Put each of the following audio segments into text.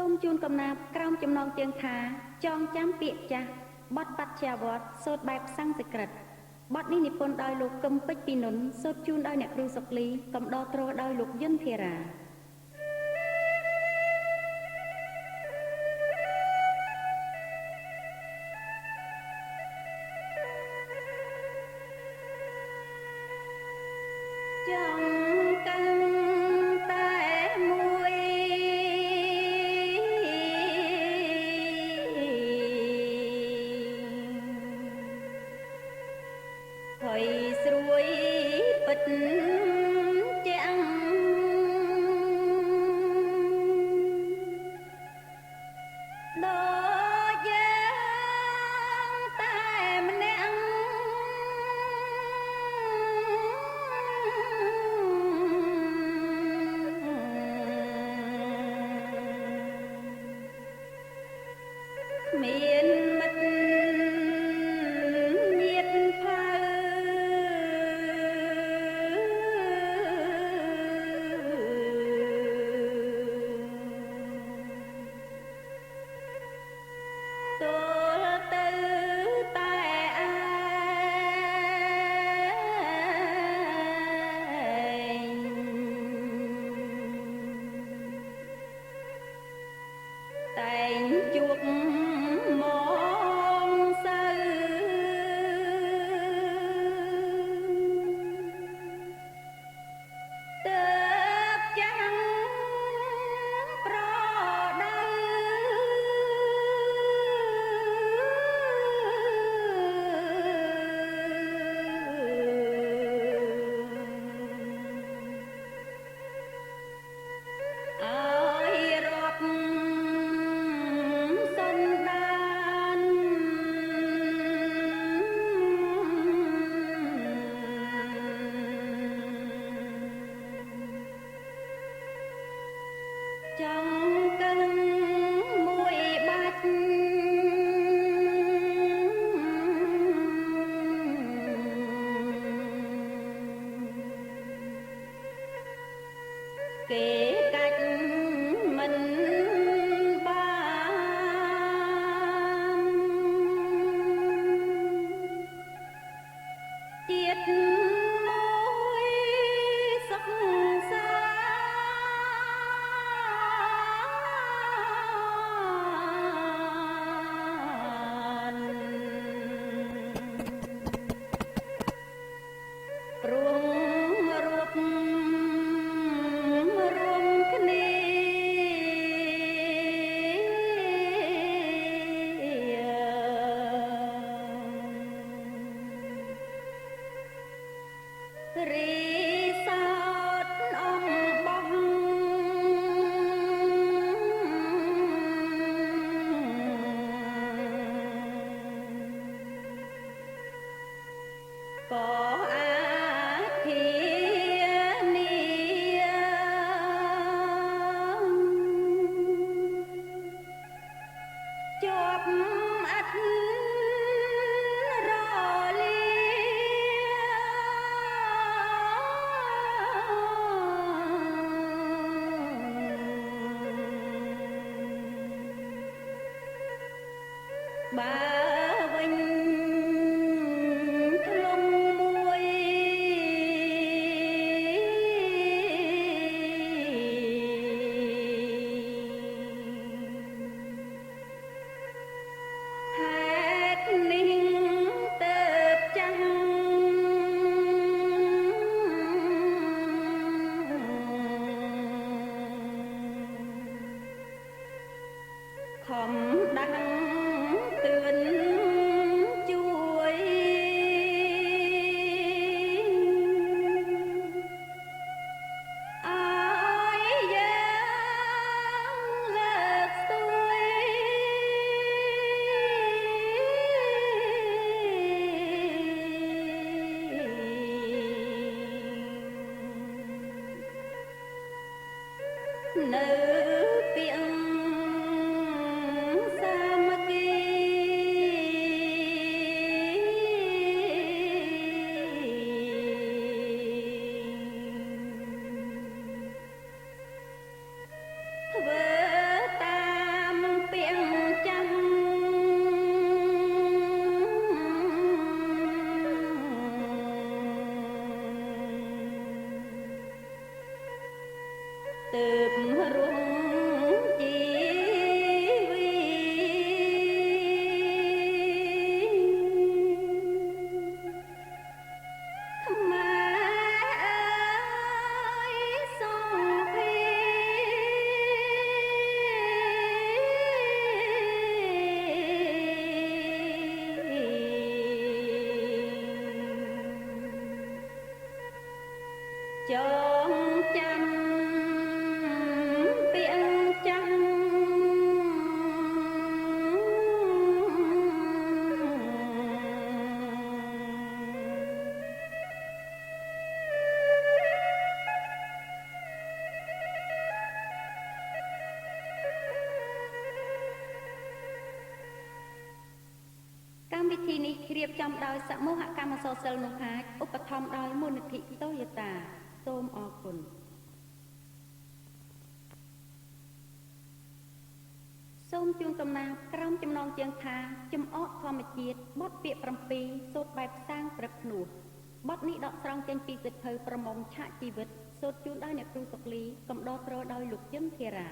มจูนกำนาบกล้ามจำนองเตียงทาจองจำเปียจ้ะบอดปัดชาวอดโสดแบบสั่งสกัดบอดนี่นิพนธ์ดอยลูกกำปิดปีนุนโสดจูนดอยเนี่ยครูสกลีกำดอโตรดอยลูกยนเทราធ្វើតា កម្មវិធីនេះរៀបចំដោយសមូហកម្មសសិលនោះហាចឧបត្ថម្ភដោយមូលនិធិតូយូតាសូមអរគុណសូមជូនកំណាព្យក្រោមចំណងជើងថាចំអកធម្មជាតិបទពាក្យ7សូត្របែបសាងព្រឹកភ្នោះបទនេះដកស្រង់ចេញពីសៀវភៅប្រមុំឆាកជីវិតសូត្រជូនដោយអ្នកគ្រូសុកលីកំដរត្រដោយលោកយិនធារា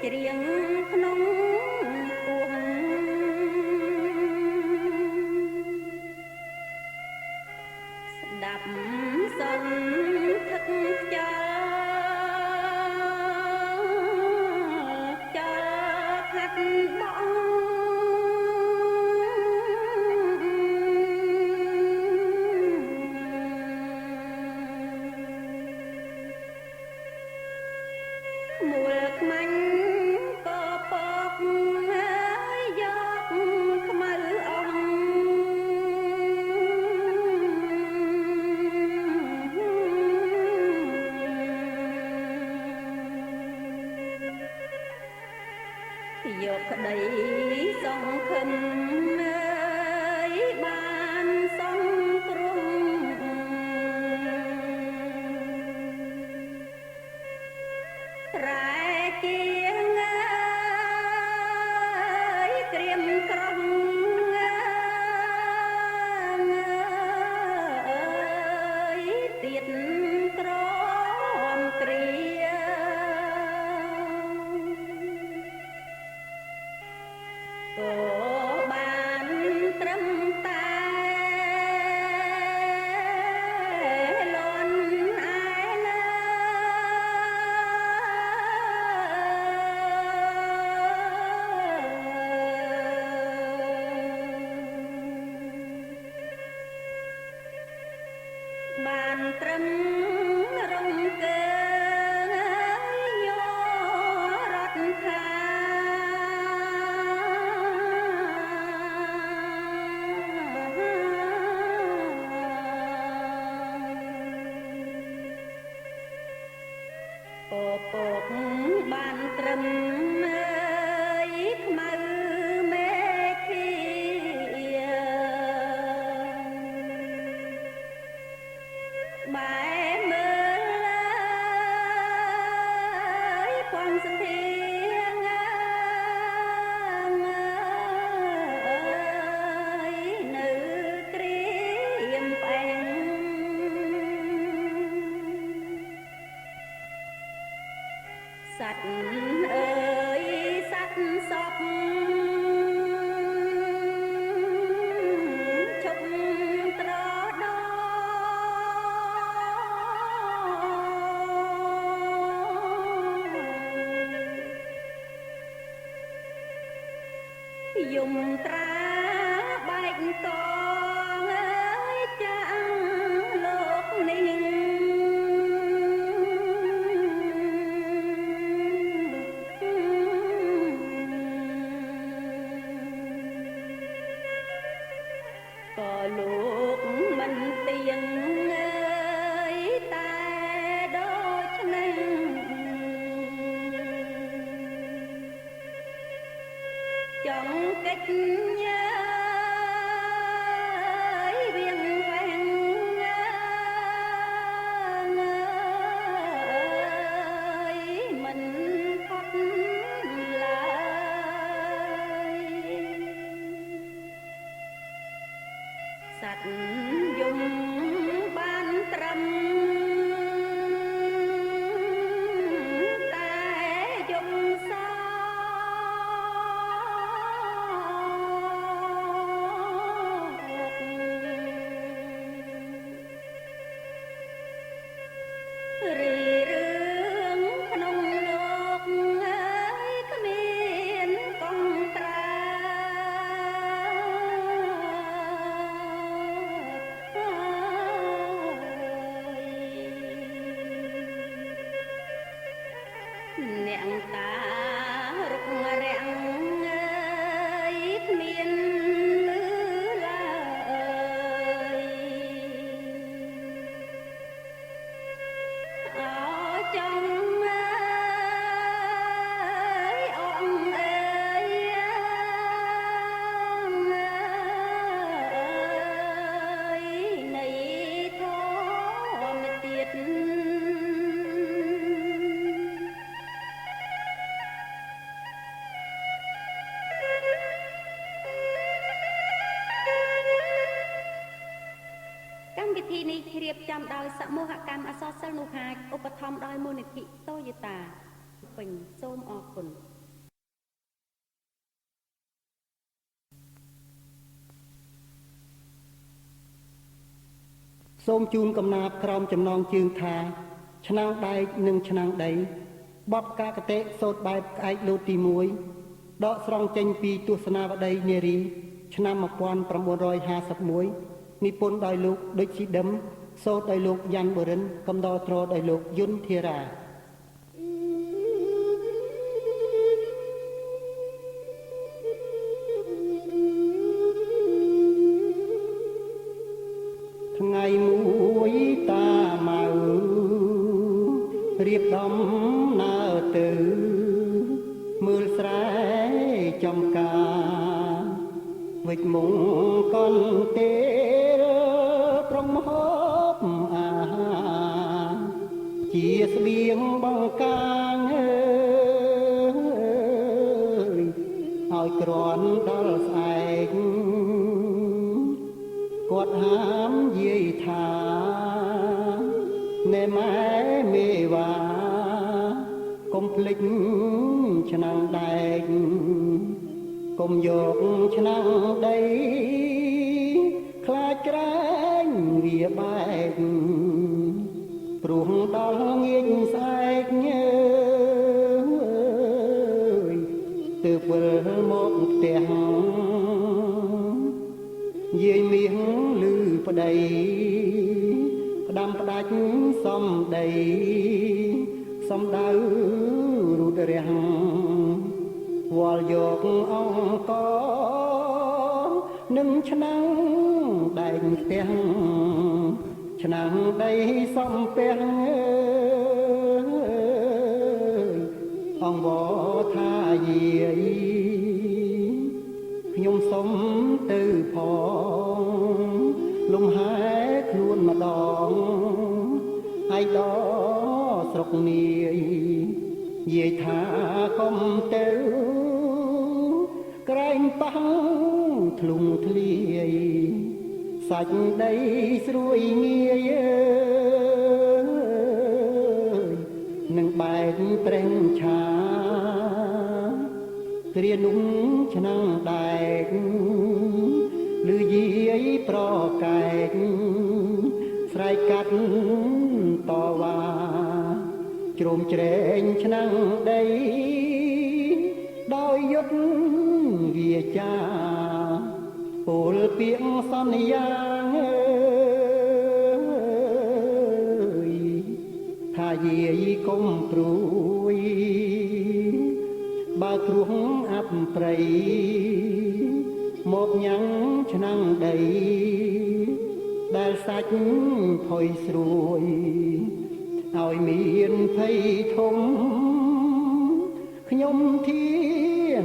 ច្រៀងក្នុងពោះស្ដាប់សន្ធឹកខ្យល់ចលខាត់បងមូលខ្មាញ់ក៏ពកហើយយកខ្មៅអងយកក្តីសង្ឃឹមហើយបានសង្គ្រោះរ៉ែជាងអើយក្រៀមក្រុងអើយទៀតក្រំគ្រាក៏បានត្រឹមតែលន់ឯណាបានត្រឹមរងកើយករដ្ឋាពកបានត្រឹមអើយខ្មៅមេឃាបែមើលអើយពំសធាងអើយនៅក្រៀមផ្អែងសត្វអើយសត្វសពឈប់ត្រដោយំត្រាបែកកងអើយចាំងលោកនេះក៏លោកមិនទៀងអើយតែដូចនេះចង់កិច្ចញើយវៀងវែងមិនផុតឡើយសត្វយំបានត្រឹមតែយំសោរីរឿងក្នុងលោកអើយគ្មានកងត្រាអ្នកតារុករាំងអើយគ្មានលឺឡើយអោចង់អើយអងអើយនៃធម្មទៀតកម្មវិធីនេះរៀបចំដោយសមូហកម្មអក្សរសិល្ប៍នោះហាចឧបត្ថម្ភដោយមូលនិធិតូយូតាពេញសូមអរគុណ សូមជូនកំណាព្យក្រោមចំណងជើងថាឆ្នាំងដែកនិងឆ្នាំងដីបទកាកតេសូត្របែបក្អែកលោតទី1ដកស្រង់ចេញពីទស្សនាវដ្តីនារីឆ្នាំ1951និពន្ធដោយលោកឌុចស៊ីដឹមសូត្រដោយលោកយ៉ាន់បូរិនកំដរត្រដោយលោកយុនធីរ៉ាថ្ងៃមួយតាម៉ៅរៀបដំណើរទៅមើលស្រែចំការវិច្ចមុងកន្ទេលត្រង់ហូបអាហារជាស្បៀងបង្កាងឲ្យក្រាន់ដល់ស្អែកគាត់ហាមយាយថាណែម៉ែមេវ៉ាកុំភ្លេចឆ្នាំងដែកកុំយកឆ្នាំងដីខ្លាចក្រែងវាបែកព្រោះដល់ងាកស្អែកទើបវិលមកផ្ទះយាយមាសឮប្តីផ្ដាំផ្ដាច់សំដីសំដៅរូតរះវល់យកអង្គនឹងឆ្នាំងដែងផ្ទះឆ្នាំងដីសំពះអង្គថាយាយខ្ញុំសុំទៅផងលំហែខ្លួនម្ដងហើយដល់ស្រុកនាយយាយថាកុំទៅក្រែងប៉ះធ្លុងធ្លាយសាច់ដីស្រួយងាយនឹងបែកប្រេងឆាគ្រានោះឆ្នាំងដែកឮយាយប្រកែកស្រែកកាត់តវ៉ាជ្រោមជ្រែងឆ្នាំងដីដោយយុទ្ធវាចាពលពាក្យសន្យាថាយាយកុំព្រួយបើគ្រោះអាប់ព្រៃមកញ៉ាំងឆ្នាំងដីដែលសាច់ផុយស្រួយឲ្យមានភ័យធំខ្ញុំធា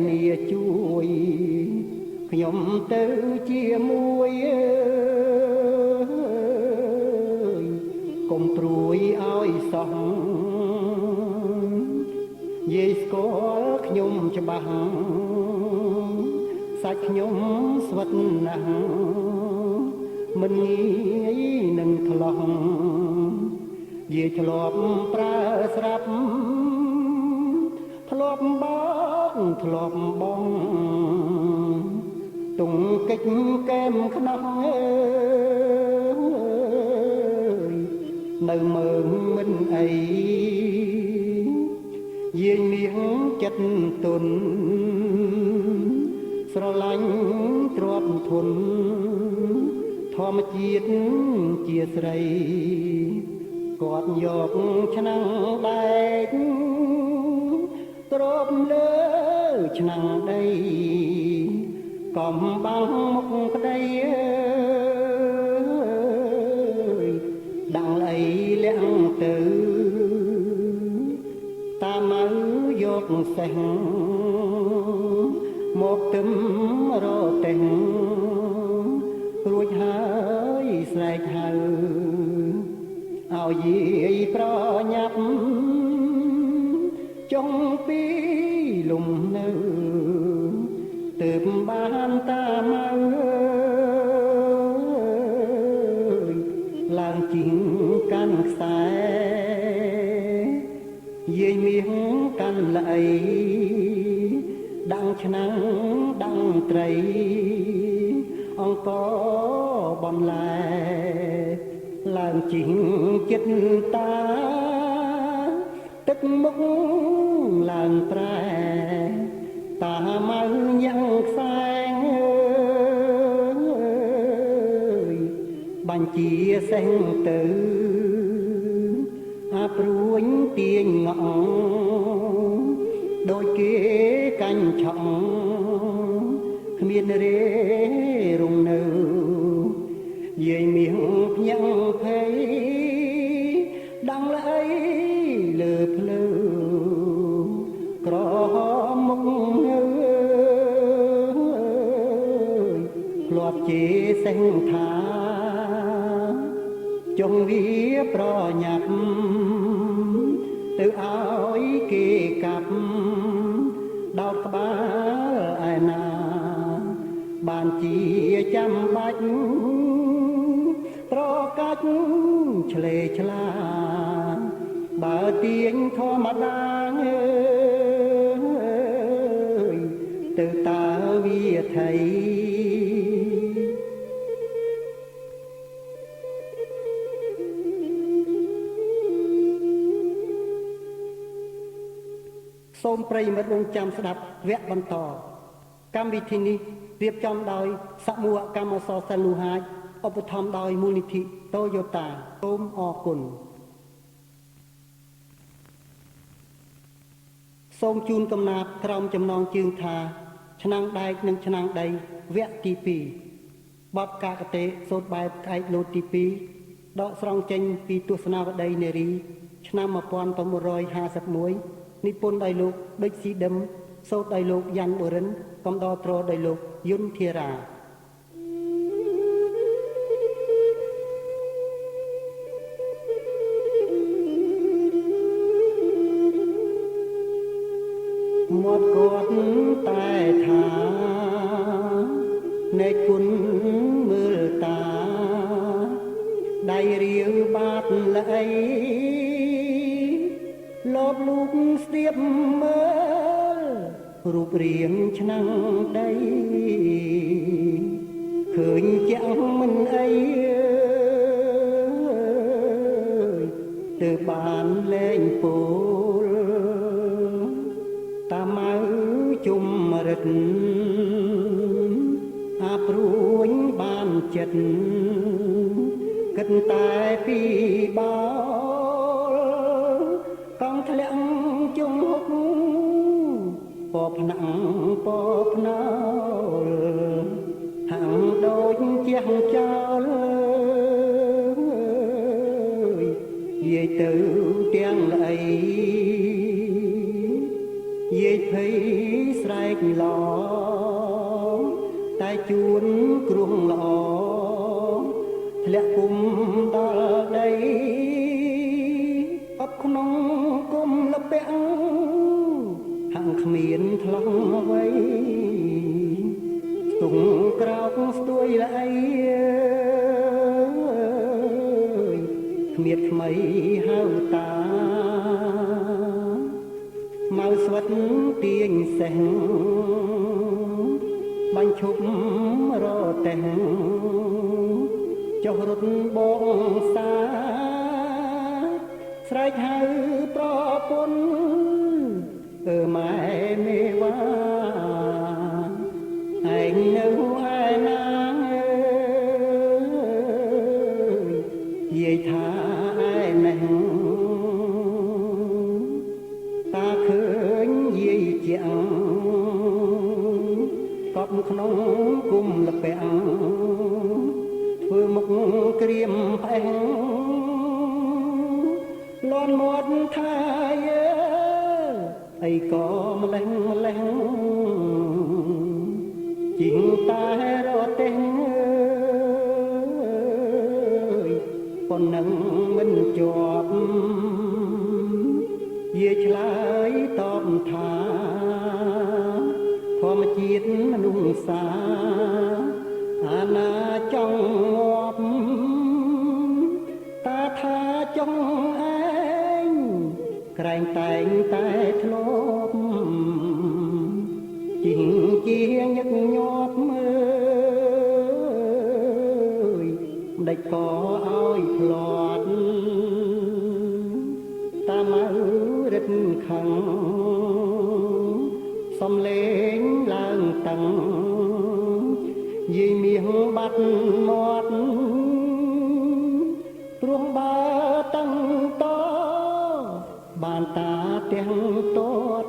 នាជួយខ្ញុំទៅជាមួយកុំព្រួយឲ្យសោះយាយស្គាល់ខ្ញុំច្បាស់សាច់ខ្ញុំស្វិតណាស់មិនងាយនឹងថ្លោះយាយធ្លាប់ប្រើស្រាប់ធ្លាប់បោកធ្លាប់បងទុងកិច្ចកែមខ្នោះនៅមើងមិនអីយាយមាសចិត្តទុនស្រឡាញ់ទ្រព្យធនធម្មជាតិជាស្រីគាត់យកឆ្នាំងដែកទ្រពលើឆ្នាំងដីកំបាំងមុខប្តីដាំងអីលះទៅតាមមកយកសេះមកទឹមរទេះរួចហើយស្រែកហៅឲ្យយាយប្រញាប់ចុងពីលំនៅទើបបានតាមមកឡើងជីងកាន់ខ្សែយាយមាសកាន់ល្អីដាំងឆ្នាំងដាំងត្រីអង្គបន្លែ ឡើងជីងចិត្តតាទឹកមុខឡើងប្រែតាម៉ៅយ៉ាងខ្សែងបញ្ជាសេះទៅអាព្រួញទាញងក់ដូចគេកាញ់ឆក់គ្មានរេរងនៅយាយមាសភ្ញាំងភ័យដងល្អីលើភ្លឺក្រមុខនៅធ្លាប់ជាសេះថាចង់វាប្រញាប់ទៅឲ្យគេកាប់ដោតក្បាលឯណាបានជាចាំបាច់ប្រកាច់ឆ្លេឆ្លាបើទៀងធម្មតាទៅតើវាថៃសូមប្រិយមិត្តរងចាំស្ដាប់វគ្គបន្តកម្មវិធីនេះរៀបចំដោយសមូហកម្មអសរសិលលូហាចឧបត្ថម្ភដោយមូលនិធិ Toyota សូមអរគុណសូមជូនកំណាព្យក្រោមចំណងជើងថាឆ្នាំងដែកនិងឆ្នាំងដីវគ្គទី2បទកាកតេសូត្របែបក្អែកលោតទី2ដកស្រង់ចេញពីទស្សនាវដ្តីនារីឆ្នាំ1951និពន្ធដោយលោកដេចស៊ីដឹមសូត្រដោយលោកយ៉ាន់បូរិនកំដរត្រដោយលោកយុនធារាមាត់គាត់តែថានៃគុណមើលតាដៃរាវបាតល្អីលោតលូកស្ទាបមើលរូបរាងឆ្នាំងដីឃើញចាំងមិនអីទៅបានលែងពោលតាម៉ៅជុំរិទ្ធអាព្រួញបានចិត្តគិតតែពីបោកង់ធ្លាក់ជុំហុកពភ្នាក់ពភ្នោលហាំងដូចជាចោលយាយទៅទាំងអីយាយភ័យស្រែកឡងតែជួនគ្រោះល្អធ្លាក់គុំដល់ដីអបក្នុងគុំលពាក់ហាំងគ្មានថ្លង់អ្វីស្ទង់ក្រោកស្ទួយល្អីគ្មានថ្មីហៅតាមកស្វិតទាញសេះបាញ់ឈប់រតេះចុះរត់បងសាស្រែកហៅប្រពន្ធម៉ែមេវ៉ាឯងនៅឯណាយាយថាឯនេះតាឃើញយាយជាងកប់ក្នុងគុំលពាំងធ្វើមុខក្រៀមផ្អែងលន់មាត់ថាអីក៏ម្លេះម្លេះជីងតែរទេះប៉ុណ្ណឹងមិនជាប់យាយឆ្លើយតបថាធម្មជាតិមនុស្សសាអាណាចង់ងាប់តាថាចង់ឯងក្រែងតែងតែធ្លាប់ជីងជាញឹកញាប់មើលមិនដេចក៏ឲ្យធ្លាប់ ខឹងសំលេងឡើងតឹងយាយមាសបាត់មាត់ព្រោះបើតឹងតបានតាទាំងតត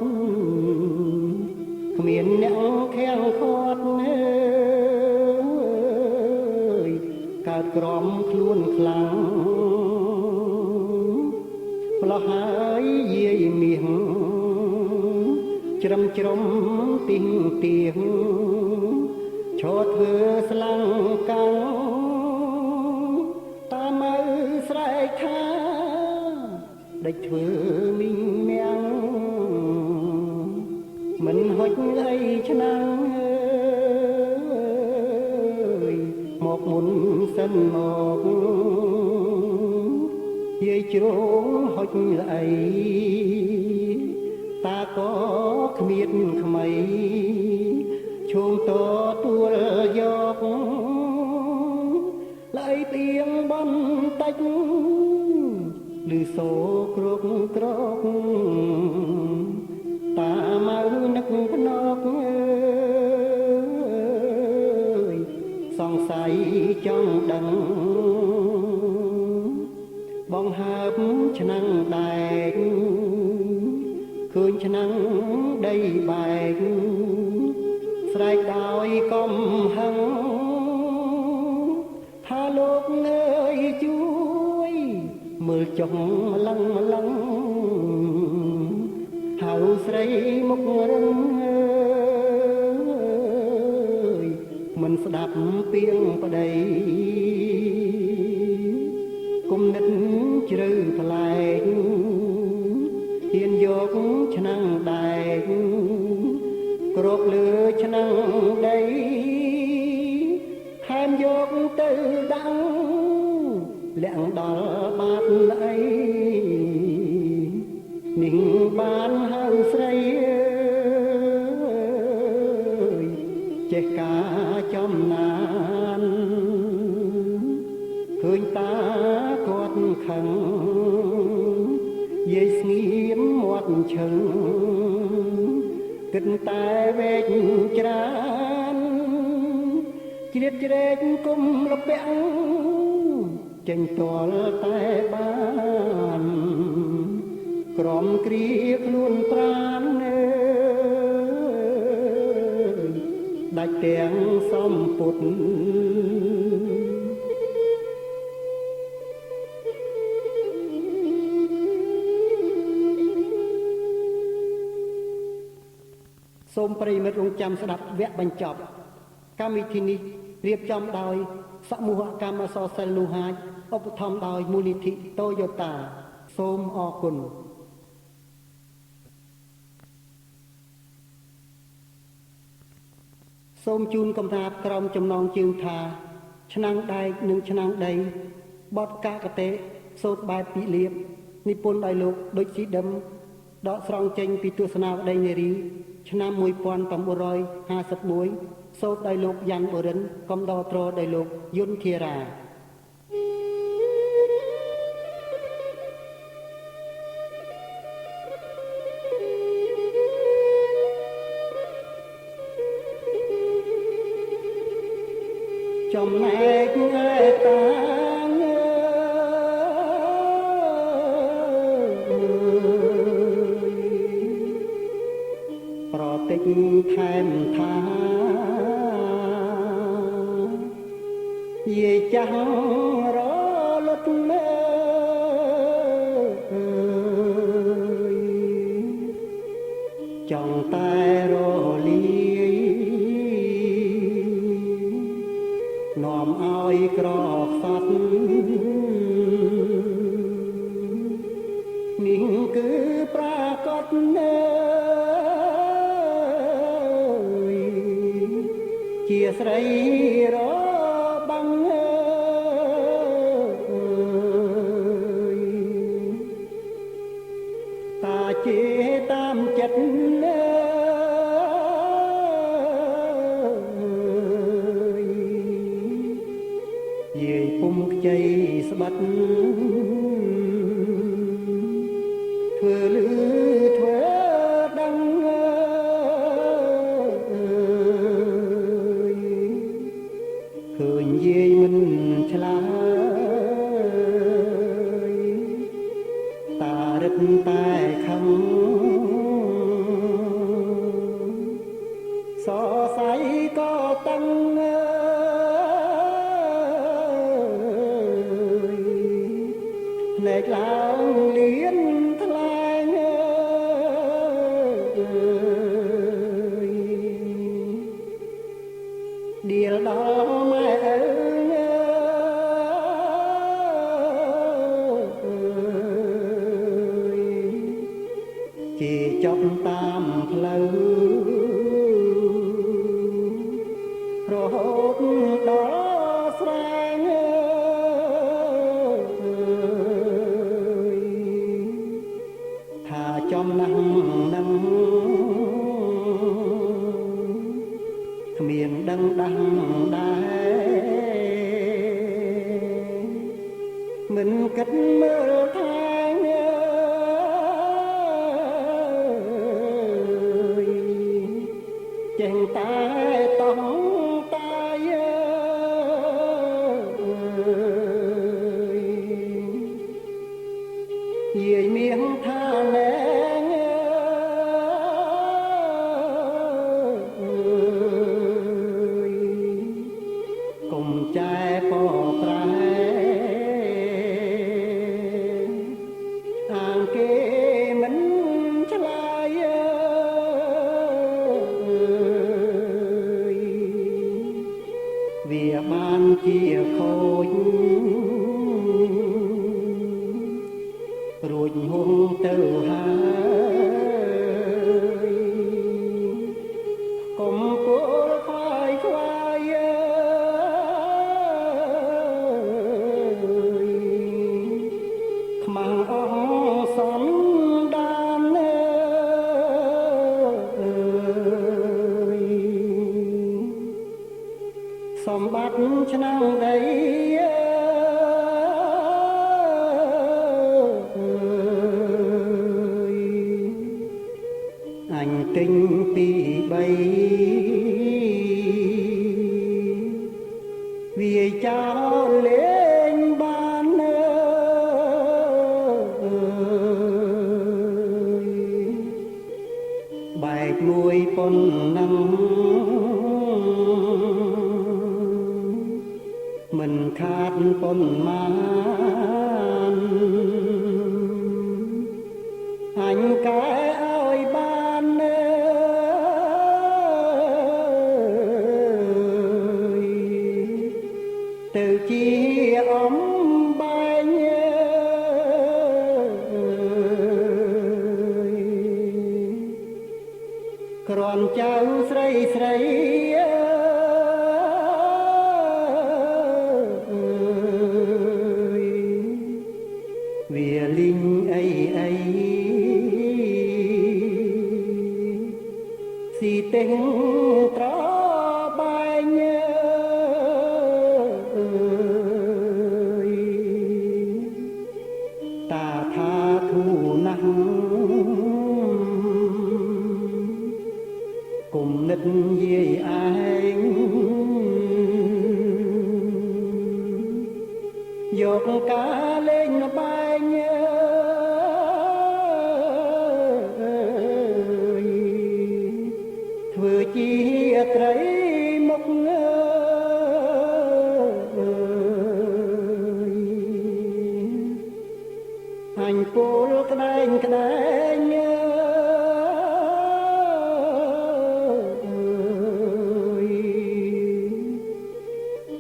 គ្មានអ្នកខាំងខាត់កើតក្រំខ្លួនខ្លាំងផ្លោះហើយយាយមាសច្រឹមច្រំទីងទៀងឈរធ្វើស្លាំងកាំងតាមមើលស្រែកថាដេចធ្វើមីងមាំងមិនហុចអីឆ្នាំងមកមុនសិនមកយាយជ្រងហុចអីតាក៏គ្មានក្មៃឈោងតទួលយកឡៃទៀងបន្តិចឬសូក្រកក្រកតាមកនឹកភ្នក់សង្ស័យចង់ដឹងបងហើបឆ្នាំងដែកឃើញឆ្នាំងដីបែកស្រែកដោយកំហឹងថាលោកអើយជួយមើលចុះម្លឹងម្លឹងហៅស្រីមុខរឹងមិនស្ដាប់ពីងប្តីគុំនិតជ្រៅប្លែកហ៊ានយកឆ្នាំងដែកគ្របលើឆ្នាំងដីថែមយកទៅដាំងលាក់ដល់បាតអីនឹងបានហៅស្រីចេះការចំណានឃើញតាគាត់ខឹងយាយស្ងៀមមាត់ឈឹងគិតតែវែកច្រានជ្រៀតជ្រែកគុំលពាំងចេញតលតែបានក្រំគ្រាខ្លួនប្រានដាច់ទាំងសំពុតសូមប្រិយមិត្តរងចាំស្ដាប់វគ្គបញ្ចប់កម្មវិធីនេះរៀបចំដោយសមូហកម្មអសរសិលលូហាចឧបត្ថម្ភដោយមូលនិធិតូយ៉ូតាសូមអរគុណសូមជូនកំណាព្យក្រមចំណងជើងថាឆ្នាំងដែកនិងឆ្នាំងដីបទកាកតេសូត្របែបពីលៀបនិពន្ធដោយលោកដូចស៊ីដឹមដកស្រង់ចេញពីទស្សនាវដ្តីនារីឆ្នាំ1951សូត្រដោយលោកយ៉ាន់បូរិនកំដរត្រដោយលោកយុនធារាចំណែកឯតាប្រតិចថែមថាយាយចាស់រលត់មើចង់តែរលាយនាំឲ្យក្រខ្សត់នេះគឺប្រាកដជាស្រីរបាំងតាជាតាមចិត្តយាយពុំខ្ចីស្បាត់ធ្វើលឺធ្វើ សរសៃក៏តឹងភ្នែកឡើងលៀនថ្លែងដៀលដល់ម៉ែឪជាចប់តាមផ្លូវរហូតដល់ស្រែងថាចំណងនឹងគ្មានដឹងដាស់ដែរមិនគិតមើលថាចេះតែតោះតាយយាយមានថាណែកុំចែពប្រែអាងគេមិនឆ្លើយវាបានជាខូចរួចហួងទៅហើយកុំពោលខ្វាយខ្វាយខ្មាំងអស់សំដានសម្បត្តិឆ្នាំងដីអញទិញពី3វាចោលលេងបានបែកមួយប៉ុណ្ណឹងមិនខាតប៉ុន្មានអញកែឲ្យបានទៅជាអំបែងគ្រាន់ចៅស្រីស្រីវាលីងអីអីស៊ីទេងត្របែងតាថាធូណាស់គុំនិតយាយឯងយកការលេងបែងធ្វើជាត្រីមុខអញពោលក្ដែងក្ដែង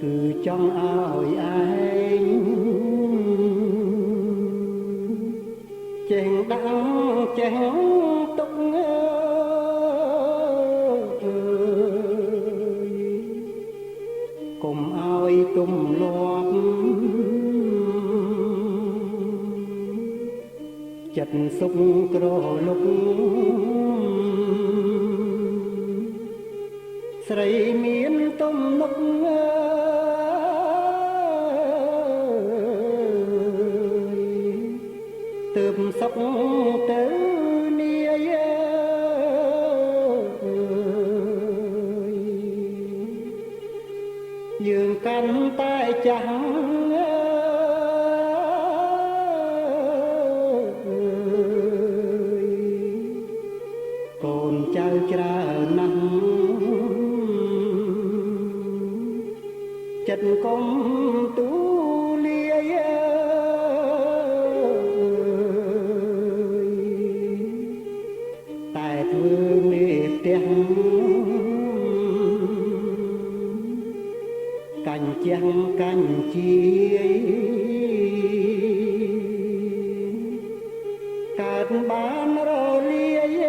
គឺចង់ឲ្យឯងចេះដឹងចេះទុកកុំឲ្យទំលាប់ចិត្តសុខក្រលុកស្រីមានទំនុកទើបសុខទៅនាយយើងកាន់តែចាស់កូនចៅច្រើនណាស់ ចិត្តកុំទូលាយតែធ្វើមេផ្ទះកាញ់ជាងកាញ់ជាយកើតបានរលាយ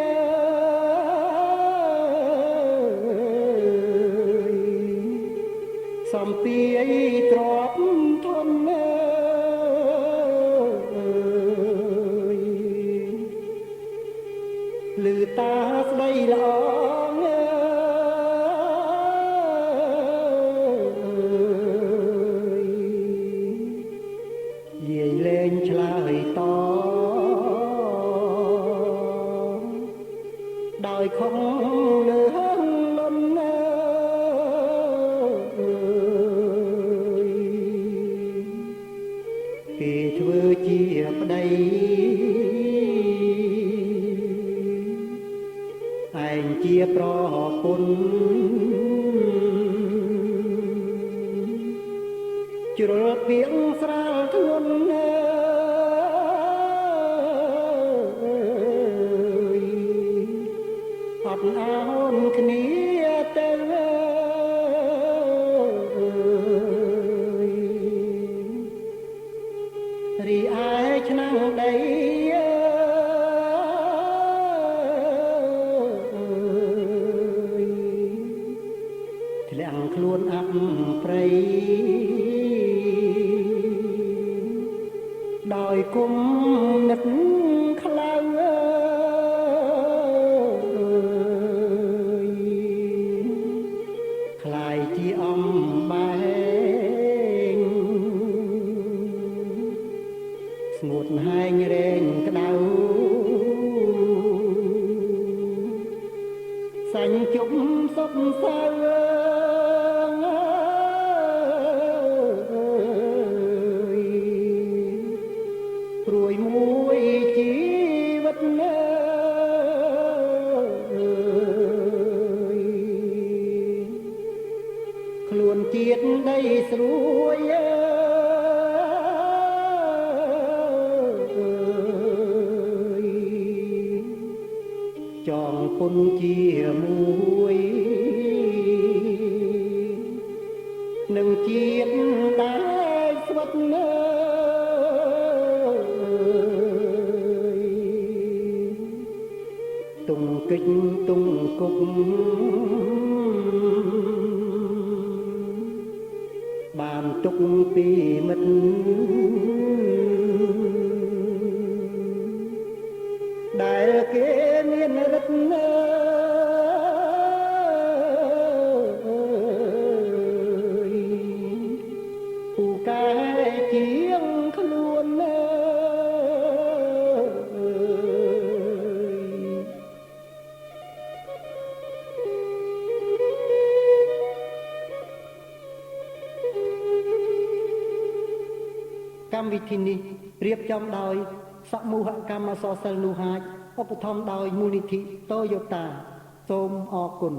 សំពីទ្របធនលឺតាស្ដីល្អយាយលែងឆ្លើយតដោយខំលើងលន់គេធ្វើជាប្តីឯងជាប្រពន្ធជ្រុលពីងស្រាលធ្ងន់អត់អោនគ្នាទៅរីឯឆ្នាំងដីធ្លាក់ខ្លួនអាប់ព្រៃដោយគុំនឹកខ្លាំងខ្លាយជាអំបែងស្ងួតហែងរែងក្តៅសាញ់ជុំសុបសៅព្រួយមួយជីវិតខ្លួនជាតិដីស្រួយចងពុនជាមួយនឹងជាតិដែលស្វិតទុំកិច្ចទុំគុកបានទុកពីមិត្តដែលគេមានរិទ្ធពូកែជាងខ្លួនកម្មវិធីនេះរៀបចំដោយសមូហកម្មអក្សរសិល្ប៍នោះហាចឧបត្ថម្ភដោយមូលនិធិ Toyota សូមអរគុណ